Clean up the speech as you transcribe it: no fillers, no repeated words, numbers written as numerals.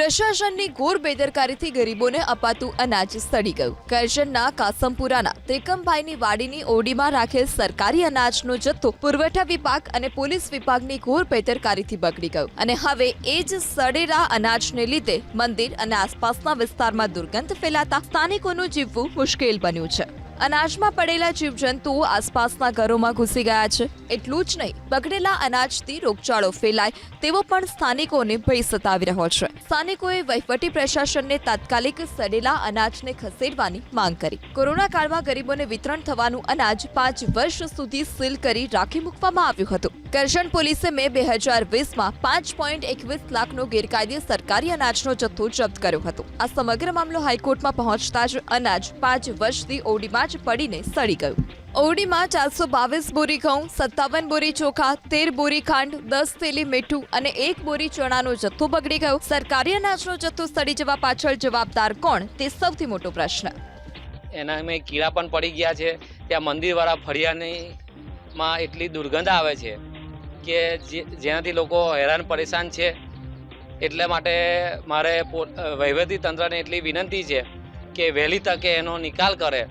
પ્રશાસનની ઘોર બેદરકારીથી ગરીબોને અપાતું અનાજ સડી ગયું। કરજણના કાસમપુરાના ત્રિકમભાઈની વાડીની ઓરડીમાં રાખેલ સરકારી અનાજનો જથ્થો પુરવઠા વિભાગ અને પોલીસ વિભાગની ઘોર બેદરકારીથી બગડી ગયો અને હવે એ જ સડેલા અનાજને લીધે મંદિર અને આસપાસના વિસ્તારમાં દુર્ગંધ ફેલાતા સ્થાનિકોનું જીવવું મુશ્કેલ બન્યું છે। અનાજમાં પડેલા જીવજંતુઓ આસપાસના ઘરોમાં ઘૂસી ગયા છે। એટલું જ નહીં, બગડેલા અનાજથી રોગચાળો ફેલાય તેવો પણ સ્થાનિકોને ભય સતાવી રહ્યો છે। સ્થાનિકોએ વહીવટી પ્રશાસનને તાત્કાલિક સડેલા અનાજને ખસેડવાની માંગ કરી। કોરોના કાળમાં ગરીબોને વિતરણ થવાનું અનાજ 5 વર્ષ સુધી સીલ કરી રાખી મૂકવામાં આવ્યું હતું। કરજણ પોલીસે મે 2020માં 5.21 લાખનો ગેરકાયદે સરકારી અનાજનો જથ્થો જપ્ત કર્યો હતો। આ સમગ્ર મામલો હાઈકોર્ટમાં પહોંચતા જ અનાજ 5 વર્ષથી ઓરડીમાં પડીને સડી ગયું। ઓરડીમાં 422 બોરી ઘઉં, 57 બોરી ચોખા, 13 બોરી ખાંડ, 10 થેલી મીઠું અને 1 બોરી ચણાનો જથ્થો બગડી ગયો। સરકારી અનાજનો જથ્થો સડી જવા પાછળ જવાબદાર કોણ, તે સૌથી મોટો પ્રશ્ન। એના મેં કીડા પણ પડી ગયા છે। ત્યાં મંદિરવાળા ફળિયામાં એટલી દુર્ગંધ આવે છે કે જેનાથી લોકો હેરાન પરેશાન છે। એટલે માટે મારે વહીવટી તંત્રને એટલી વિનંતી છે કે વહેલી તકે એનો નિકાલ કરે।